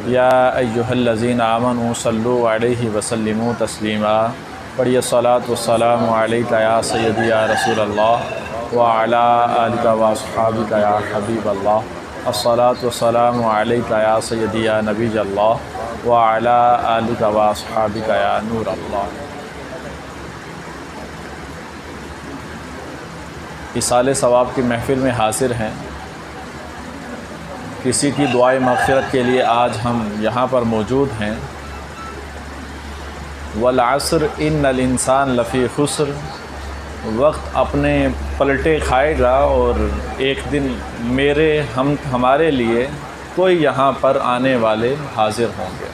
یا ایہا آمنوا صلوا علیہ وسلموا تسلیما۔ پڑھیے الصلاۃ والسلام علیک یا سیدی یا رسول اللہ وعلی آلک واصحابک یا حبیب اللہ۔ الصلاۃ والسلام علیک یا سیدی یا نبی اللہ وعلی آلک واصحابک یا نور اللہ۔ ایصال ثواب کی محفل میں حاضر ہیں۔ کسی کی دعائے مغفرت کے لیے آج ہم یہاں پر موجود ہیں۔ والعصر ان الانسان لفی خسر، وقت اپنے پلٹے کھائے گا اور ایک دن ہمارے لیے کوئی یہاں پر آنے والے حاضر ہوں گے۔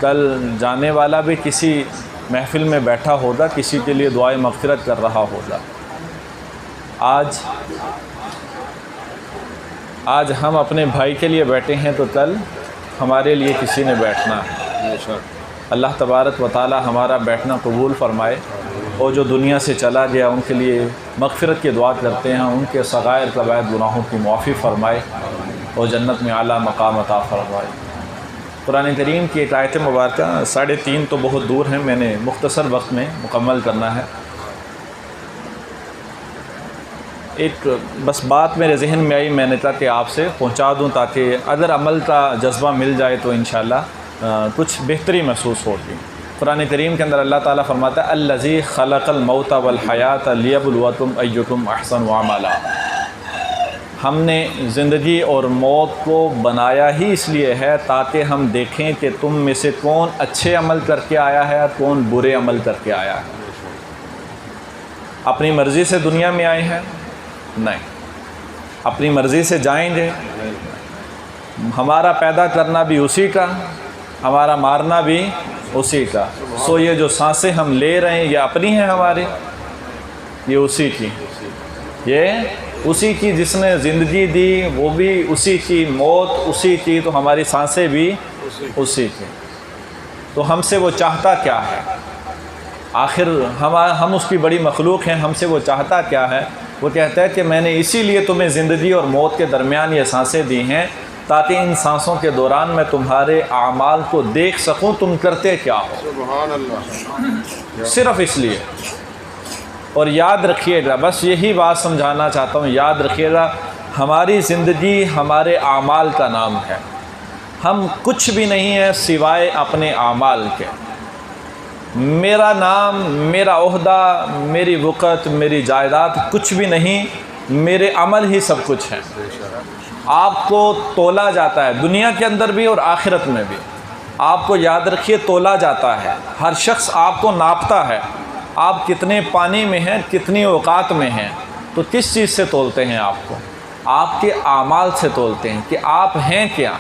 کل جانے والا بھی کسی محفل میں بیٹھا ہوگا، کسی کے لیے دعائے مغفرت کر رہا ہوگا۔ آج ہم اپنے بھائی کے لیے بیٹھے ہیں تو کل ہمارے لیے کسی نے بیٹھنا ہے۔ اللہ تبارک و تعالی ہمارا بیٹھنا قبول فرمائے، اور جو دنیا سے چلا گیا ان کے لیے مغفرت کی دعا کرتے ہیں، ان کے صغائر کبائر گناہوں کی معافی فرمائے اور جنت میں اعلیٰ مقام عطا فرمائے۔ قرآن کریم کی ایک آیت مبارکہ 3.5 تو بہت دور ہیں، میں نے مختصر وقت میں مکمل کرنا ہے۔ ایک بس بات میرے ذہن میں آئی، میں نے کہا کہ آپ سے پہنچا دوں تاکہ اگر عمل کا جذبہ مل جائے تو انشاءاللہ کچھ بہتری محسوس ہوگی۔ قرآن کریم کے اندر اللہ تعالیٰ فرماتا ہے الذی خلق الموت والحیات لیبلوکم ایکم احسن عملا۔ ہم نے زندگی اور موت کو بنایا ہی اس لیے ہے تاکہ ہم دیکھیں کہ تم میں سے کون اچھے عمل کر کے آیا ہے اور کون برے عمل کر کے آیا ہے۔ اپنی مرضی سے دنیا میں آئے ہیں؟ نہیں۔ اپنی مرضی سے جائیں گے؟ ہمارا پیدا کرنا بھی اسی کا، ہمارا مارنا بھی اسی کا۔ سو یہ جو سانسیں ہم لے رہے ہیں یہ اپنی ہیں ہماری؟ یہ اسی کی، یہ اسی کی جس نے زندگی دی، وہ بھی اسی کی، موت اسی کی، تو ہماری سانسیں بھی اسی کی۔ تو ہم سے وہ چاہتا کیا ہے؟ آخر ہم اس کی بڑی مخلوق ہیں، ہم سے وہ چاہتا کیا ہے؟ وہ کہتا ہے کہ میں نے اسی لیے تمہیں زندگی اور موت کے درمیان یہ سانسیں دی ہیں تاکہ ان سانسوں کے دوران میں تمہارے اعمال کو دیکھ سکوں تم کرتے کیا ہو۔ سبحان اللہ۔ صرف اس لیے۔ اور یاد رکھیے گا، بس یہی بات سمجھانا چاہتا ہوں، یاد رکھیے گا ہماری زندگی ہمارے اعمال کا نام ہے۔ ہم کچھ بھی نہیں ہیں سوائے اپنے اعمال کے۔ میرا نام، میرا عہدہ، میری وقت، میری جائیداد کچھ بھی نہیں، میرے عمل ہی سب کچھ ہیں۔ آپ کو تولا جاتا ہے دنیا کے اندر بھی اور آخرت میں بھی۔ آپ کو یاد رکھیے تولا جاتا ہے، ہر شخص آپ کو ناپتا ہے۔ آپ کتنے پانی میں ہیں، کتنی اوقات میں ہیں، تو کس چیز سے تولتے ہیں آپ کو؟ آپ کے اعمال سے تولتے ہیں کہ آپ ہیں کیا۔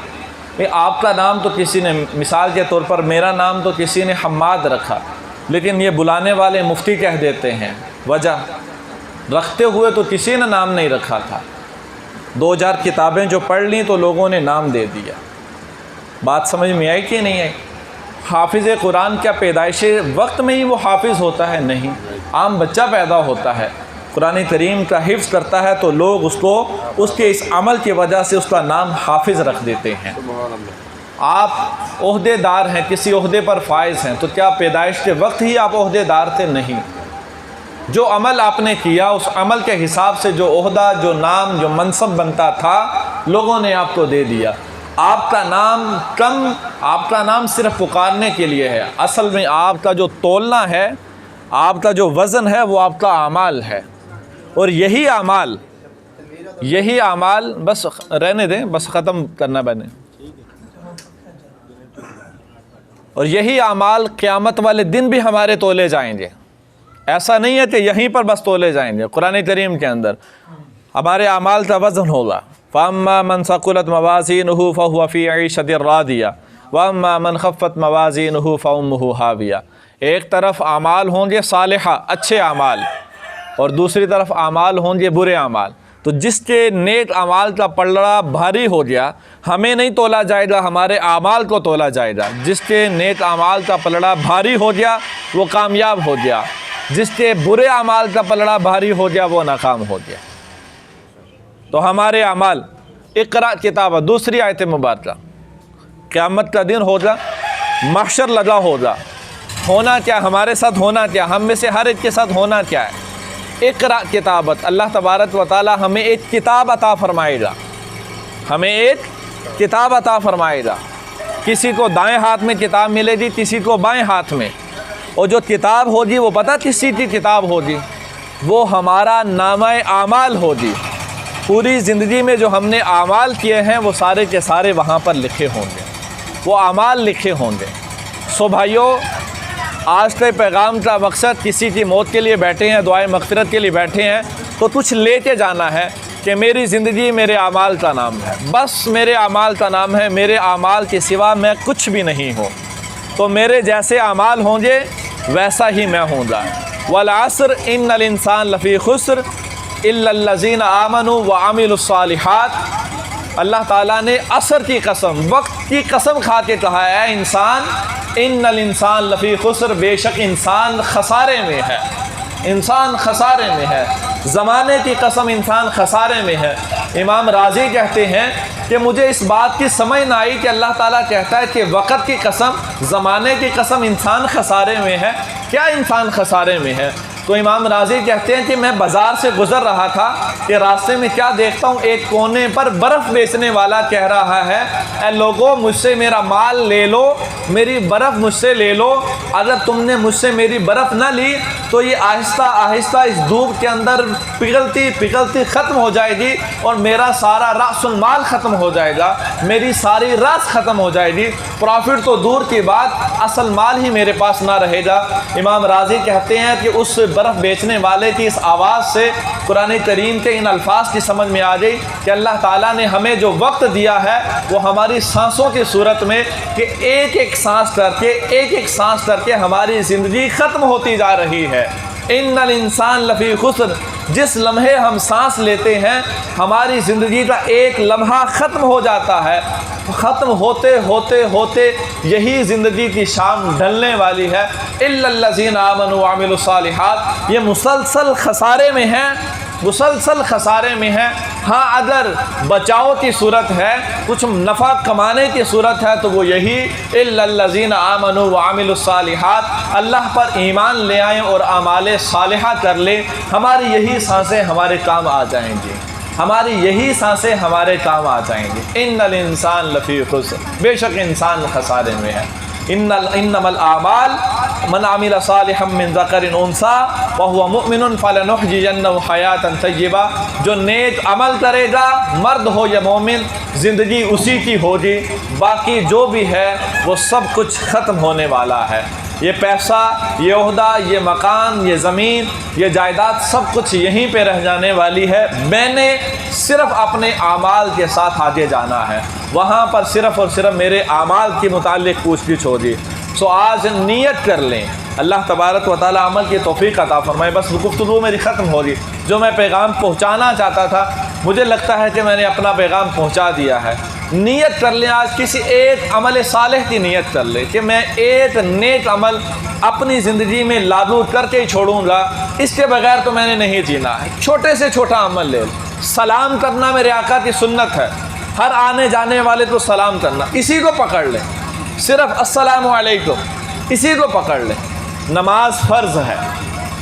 آپ کا نام تو کسی نے، مثال کے طور پر میرا نام تو کسی نے حماد رکھا، لیکن یہ بلانے والے مفتی کہہ دیتے ہیں۔ وجہ رکھتے ہوئے تو کسی نے نام نہیں رکھا تھا، 2000 کتابیں جو پڑھ لیں تو لوگوں نے نام دے دیا۔ بات سمجھ میں آئی کہ نہیں آئی؟ حافظ قرآن کیا پیدائش وقت میں ہی وہ حافظ ہوتا ہے؟ نہیں، عام بچہ پیدا ہوتا ہے، قرآن کریم کا حفظ کرتا ہے تو لوگ اس کے اس عمل کی وجہ سے اس کا نام حافظ رکھ دیتے ہیں۔ آپ عہدے دار ہیں، کسی عہدے پر فائز ہیں، تو کیا پیدائش کے وقت ہی آپ عہدے دار تھے؟ نہیں۔ جو عمل آپ نے کیا اس عمل کے حساب سے جو عہدہ، جو نام، جو منصب بنتا تھا لوگوں نے آپ کو دے دیا۔ آپ کا نام صرف پکارنے کے لیے ہے، اصل میں آپ کا جو تولنا ہے، آپ کا جو وزن ہے وہ آپ کا اعمال ہے۔ اور یہی اعمال بس رہنے دیں، بس ختم کرنا بنے۔ اور یہی اعمال قیامت والے دن بھی ہمارے تولے جائیں گے۔ ایسا نہیں ہے کہ یہیں پر بس تولے جائیں گے، قرآن کریم کے اندر ہمارے اعمال کا وزن ہوگا۔ فَأَمَّا مَنْ ثَقُلَتْ مَوَازِينُهُ فَهُوَ فِي عِيشَةٍ رَاضِيَةٍ وَأَمَّا مَنْ خَفَّتْ مَوَازِينُهُ فَأُمُّهُ هَاوِيَةٌ۔ ایک طرف اعمال ہوں گے صالحہ، اچھے اعمال، اور دوسری طرف اعمال ہوں گے برے اعمال۔ تو جس کے نیک اعمال کا پلڑا بھاری ہو گیا، ہمیں نہیں تولا جائے گا، ہمارے اعمال کو تولا جائے گا۔ جس کے نیک اعمال کا پلڑا بھاری ہو گیا وہ کامیاب ہو گیا، جس کے برے اعمال کا پلڑا بھاری ہو گیا وہ ناکام ہو گیا۔ تو ہمارے اعمال، اقرا کتاب، دوسری آیت مبارکہ قیامت کا دن ہوگا، محشر لگا ہوگا، ہونا کیا ہمارے ساتھ، ہونا کیا ہم میں سے ہر ایک کے ساتھ ہونا کیا ہے؟ اقرا کتابت، اللہ تبارک و تعالی ہمیں ایک کتاب عطا فرمائے گا، ہمیں ایک کتاب عطا فرمائے گا۔ کسی کو دائیں ہاتھ میں کتاب ملے گی، کسی کو بائیں ہاتھ میں، اور جو کتاب ہوگی وہ پتہ کس چیز کی کتاب ہوگی؟ وہ ہمارا نامہ اعمال ہوگی۔ پوری زندگی میں جو ہم نے اعمال کیے ہیں وہ سارے کے سارے وہاں پر لکھے ہوں گے، وہ اعمال لکھے ہوں گے۔ سو بھائیو، آج کے پیغام کا مقصد کسی کی موت کے لیے بیٹھے ہیں، دعائے مغفرت کے لیے بیٹھے ہیں، تو کچھ لے کے جانا ہے کہ میری زندگی میرے اعمال کا نام ہے، بس میرے اعمال کا نام ہے، میرے اعمال کے سوا میں کچھ بھی نہیں ہوں۔ تو میرے جیسے اعمال ہوں گے ویسا ہی میں ہوں گا۔ والعصر ان الانسان لفی خسر الا الذین آمنوا وعملوا الصالحات۔ اللہ تعالیٰ نے عصر کی قسم، وقت کی قسم کھا کے کہا ہے، اے انسان ان الانسان لفی خسر، بے شک انسان خسارے میں ہے، انسان خسارے میں ہے۔ زمانے کی قسم انسان خسارے میں ہے۔ امام راضی کہتے ہیں کہ مجھے اس بات کی سمجھ نہ آئی کہ اللہ تعالیٰ کہتا ہے کہ وقت کی قسم، زمانے کی قسم انسان خسارے میں ہے، کیا انسان خسارے میں ہے؟ تو امام راضی کہتے ہیں کہ میں بازار سے گزر رہا تھا کہ راستے میں کیا دیکھتا ہوں، ایک کونے پر برف بیچنے والا کہہ رہا ہے، اے لوگو مجھ سے میرا مال لے لو، میری برف مجھ سے لے لو، اگر تم نے مجھ سے میری برف نہ لی تو یہ آہستہ آہستہ اس دھوپ کے اندر پگھلتی پگھلتی ختم ہو جائے گی اور میرا سارا رأس المال ختم ہو جائے گا، میری ساری راس ختم ہو جائے گی، پروفٹ تو دور کی بات، اصل مال ہی میرے پاس نہ رہے گا۔ امام راضی کہتے ہیں کہ اس برف بیچنے والے کی اس آواز سے قرآن کریم کے ان الفاظ کی سمجھ میں آ گئی کہ اللہ تعالیٰ نے ہمیں جو وقت دیا ہے وہ ہماری سانسوں کی صورت میں، کہ ایک ایک سانس کر کے ایک ایک سانس کر کے ہماری زندگی ختم ہوتی جا رہی ہے۔ ان الانسان لفی خسر، جس لمحے ہم سانس لیتے ہیں ہماری زندگی کا ایک لمحہ ختم ہو جاتا ہے، ختم ہوتے ہوتے ہوتے یہی زندگی کی شام ڈھلنے والی ہے۔ الا الذین آمنوا وعملوا الصالحات، یہ مسلسل خسارے میں ہیں، مسلسل خسارے میں ہے۔ ہاں اگر بچاؤ کی صورت ہے، کچھ نفع کمانے کی صورت ہے تو وہ یہی الا الذین آمنوا وعملوا الصالحات، اللہ پر ایمان لے آئیں اور اعمال صالحہ کر لیں، ہماری یہی سانسیں ہمارے کام آ جائیں گی، ہماری یہی سانسیں ہمارے کام آ جائیں گی۔ ان الانسان لفی خسر، بے شک انسان خسارے میں ہے۔ انما الاعمال من عمل صالحا من ذکر انثی وهو مؤمن فلنحیینہ حیاۃ طیبہ، جو نیک عمل کرے گا مرد ہو یا مومن زندگی اسی کی ہوگی، باقی جو بھی ہے وہ سب کچھ ختم ہونے والا ہے۔ یہ پیسہ، یہ عہدہ، یہ مکان، یہ زمین، یہ جائیداد سب کچھ یہیں پہ رہ جانے والی ہے، میں نے صرف اپنے اعمال کے ساتھ آگے جانا ہے، وہاں پر صرف اور صرف میرے اعمال کے متعلق پوچھ گچھ ہوگی۔ سو آج نیت کر لیں، اللہ تبارک و تعالی عمل کی توفیق عطا فرمائے۔ بس گفتگو میری ختم ہوگی، جو میں پیغام پہنچانا چاہتا تھا مجھے لگتا ہے کہ میں نے اپنا پیغام پہنچا دیا ہے۔ نیت کر لیں، آج کسی ایک عمل صالح کی نیت کر لیں کہ میں ایک نیک عمل اپنی زندگی میں لاگو کر کے ہی چھوڑوں گا، اس کے بغیر تو میں نے نہیں جینا ہے۔ چھوٹے سے چھوٹا عمل لے، سلام کرنا میرے آقا کی سنت ہے، ہر آنے جانے والے کو سلام کرنا، اسی کو پکڑ لیں، صرف السلام علیکم، اسی کو پکڑ لیں۔ نماز فرض ہے،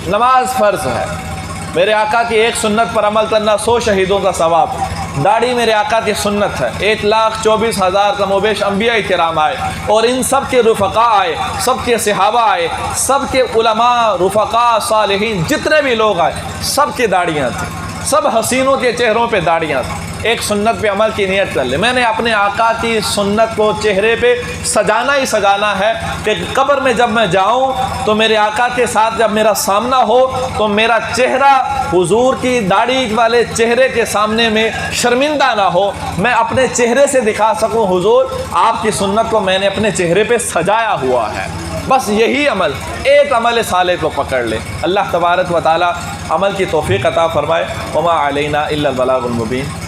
نماز فرض ہے، میرے آقا کی ایک سنت پر عمل کرنا 100 شہیدوں کا ثواب۔ داڑھی میرے آقا کی سنت ہے، 1,24,000 کم و بیش انبیاء کرام آئے اور ان سب کے رفقاء آئے، سب کے صحابہ آئے، سب کے علماء، رفقاء، صالحین، جتنے بھی لوگ آئے سب کی داڑھیاں تھیں، سب حسینوں کے چہروں پہ داڑھیاں تھیں۔ ایک سنت پہ عمل کی نیت کر لے، میں نے اپنے آقا کی سنت کو چہرے پہ سجانا ہی سجانا ہے کہ قبر میں جب میں جاؤں تو میرے آقا کے ساتھ جب میرا سامنا ہو تو میرا چہرہ حضور کی داڑھی والے چہرے کے سامنے میں شرمندہ نہ ہو، میں اپنے چہرے سے دکھا سکوں حضور آپ کی سنت کو میں نے اپنے چہرے پہ سجایا ہوا ہے۔ بس یہی عمل، ایک عمل صالح کو پکڑ لے، اللہ تبارک و تعالی عمل کی توفیق عطا فرمائے۔ وما علینا الا البلاغ المبین۔